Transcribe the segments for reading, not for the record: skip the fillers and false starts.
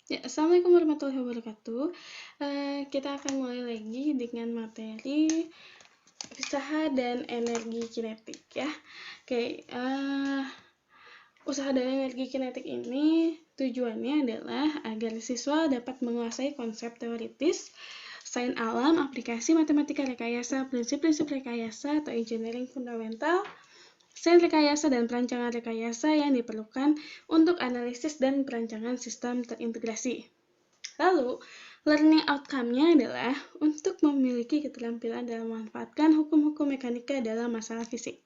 Ya, Assalamualaikum warahmatullahi wabarakatuh. Kita akan mulai lagi dengan materi usaha dan energi kinetik ya. Oke, usaha dan energi kinetik ini tujuannya adalah agar siswa dapat menguasai konsep teoritis, sains alam, aplikasi matematika rekayasa, prinsip-prinsip rekayasa atau engineering fundamental, sains rekayasa dan perancangan rekayasa yang diperlukan untuk analisis dan perancangan sistem terintegrasi. Lalu, learning outcome-nya adalah untuk memiliki keterampilan dalam memanfaatkan hukum-hukum mekanika dalam masalah fisik.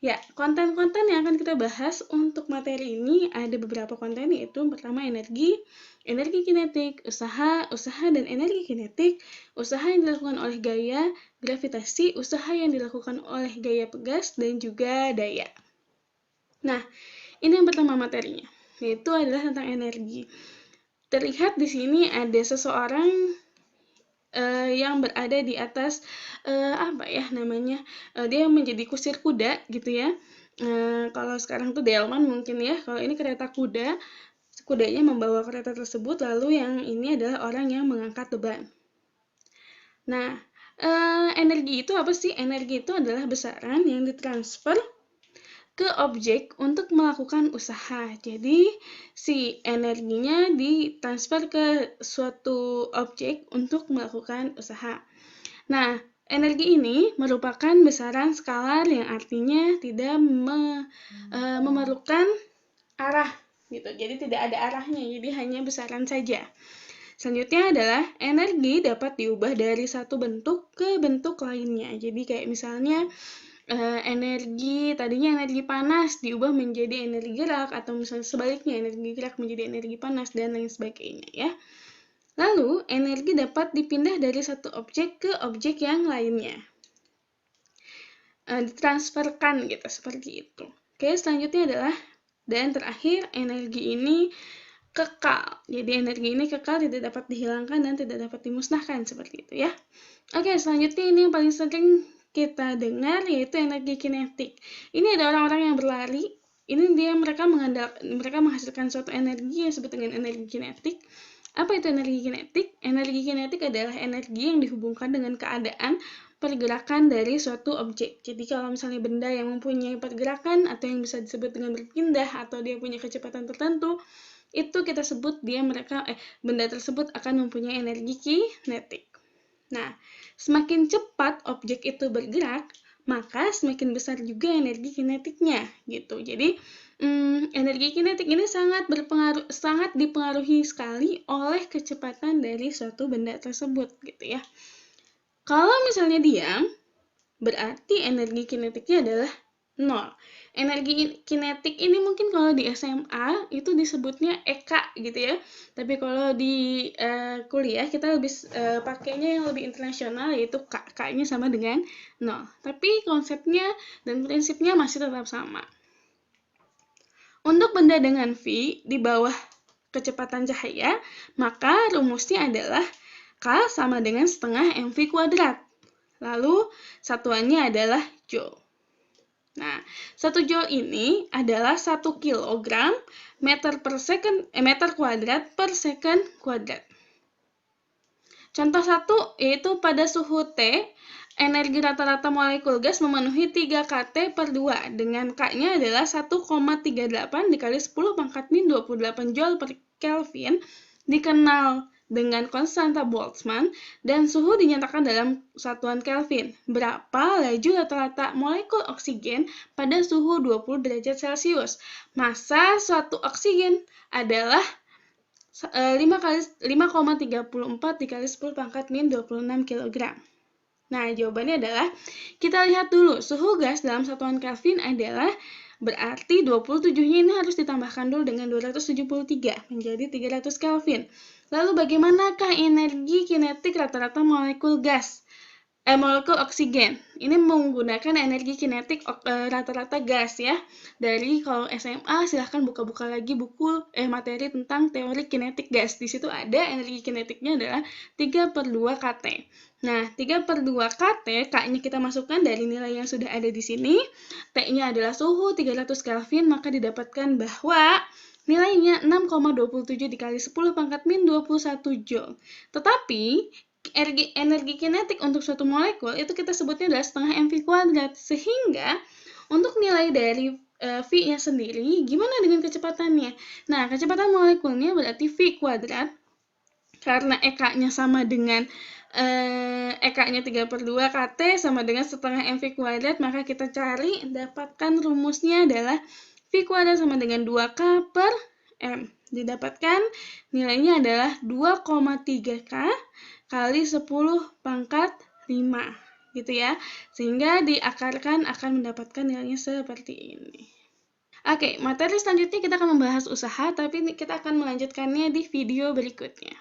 Ya, konten-konten yang akan kita bahas untuk materi ini ada beberapa konten, yaitu pertama energi kinetik, usaha dan energi kinetik, usaha yang dilakukan oleh gaya gravitasi, usaha yang dilakukan oleh gaya pegas, dan juga daya. Nah, ini yang pertama materinya, yaitu adalah tentang energi. Terlihat di sini ada seseorang yang berada di atas dia menjadi kusir kuda gitu ya. Kalau sekarang tuh delman mungkin ya. Kalau ini kereta kuda, kudanya membawa kereta tersebut, lalu yang ini adalah orang yang mengangkat beban. Nah, energi itu apa sih? Energi itu adalah besaran yang ditransfer ke objek untuk melakukan usaha. Jadi, si energinya ditransfer ke suatu objek untuk melakukan usaha. Nah, energi ini merupakan besaran skalar yang artinya tidak memerlukan arah gitu. Jadi tidak ada arahnya, jadi hanya besaran saja. Selanjutnya adalah energi dapat diubah dari satu bentuk ke bentuk lainnya. Jadi kayak misalnya tadinya energi panas diubah menjadi energi gerak, atau misalnya sebaliknya energi gerak menjadi energi panas, dan lain sebagainya ya. Lalu energi dapat dipindah dari satu objek ke objek yang lainnya, ditransferkan gitu, seperti itu. Oke, selanjutnya adalah dan terakhir energi ini kekal. Jadi energi ini kekal, tidak dapat dihilangkan dan tidak dapat dimusnahkan, seperti itu ya. Oke, selanjutnya ini yang paling sering kita dengar, yaitu energi kinetik. Ini ada orang-orang yang berlari. Ini mereka menghasilkan suatu energi yang disebut dengan energi kinetik. Apa itu energi kinetik? Energi kinetik adalah energi yang dihubungkan dengan keadaan pergerakan dari suatu objek. Jadi kalau misalnya benda yang mempunyai pergerakan atau yang bisa disebut dengan berpindah atau dia punya kecepatan tertentu, itu kita sebut benda tersebut akan mempunyai energi kinetik. Nah, semakin cepat objek itu bergerak, maka semakin besar juga energi kinetiknya gitu. Jadi energi kinetik ini sangat dipengaruhi sekali oleh kecepatan dari suatu benda tersebut gitu ya. Kalau misalnya diam, berarti energi kinetiknya adalah 0. Energi kinetik ini mungkin kalau di SMA itu disebutnya EK gitu ya. Tapi kalau di kuliah kita lebih pakainya yang lebih internasional, yaitu K. K-nya sama dengan 0. Tapi konsepnya dan prinsipnya masih tetap sama. Untuk benda dengan V di bawah kecepatan cahaya, maka rumusnya adalah K sama dengan setengah mv kuadrat. Lalu satuannya adalah joule. Nah, 1 joule ini adalah 1 kilogram meter kuadrat per second kuadrat. Contoh 1 yaitu pada suhu T, energi rata-rata molekul gas memenuhi 3 kT per 2, dengan K-nya adalah 1,38 dikali 10 pangkat min 28 joule per Kelvin, dikenal dengan konstanta Boltzmann, dan suhu dinyatakan dalam satuan Kelvin. Berapa laju rata-rata molekul oksigen pada suhu 20 derajat Celcius? Massa suatu oksigen adalah 5,34 dikali 10 pangkat min 26 kg. Nah, jawabannya adalah, kita lihat dulu, suhu gas dalam satuan Kelvin adalah, berarti 27-nya ini harus ditambahkan dulu dengan 273, menjadi 300 Kelvin. Lalu bagaimanakah energi kinetik rata-rata molekul oksigen? Ini menggunakan energi kinetik rata-rata gas ya. Dari kalau SMA silahkan buka-buka lagi buku materi tentang teori kinetik gas. Di situ ada energi kinetiknya adalah 3/2 kT. Nah, 3/2 kT, K-nya kita masukkan dari nilai yang sudah ada di sini. T-nya adalah suhu 300 Kelvin, maka didapatkan bahwa nilainya 6,27 dikali 10 pangkat min 21 Joule. Tetapi energi kinetik untuk suatu molekul itu kita sebutnya adalah setengah mv kuadrat. Sehingga untuk nilai dari V-nya sendiri, gimana dengan kecepatannya? Nah, kecepatan molekulnya berarti V kuadrat, karena EK-nya sama dengan EK-nya 3/2 KT sama dengan setengah mv kuadrat, maka kita cari, dapatkan rumusnya adalah V kuadrat sama dengan 2K per M. Didapatkan nilainya adalah 2,3K kali 10 pangkat 5. Gitu ya. Sehingga diakarkan akan mendapatkan nilainya seperti ini. Oke, materi selanjutnya kita akan membahas usaha, tapi kita akan melanjutkannya di video berikutnya.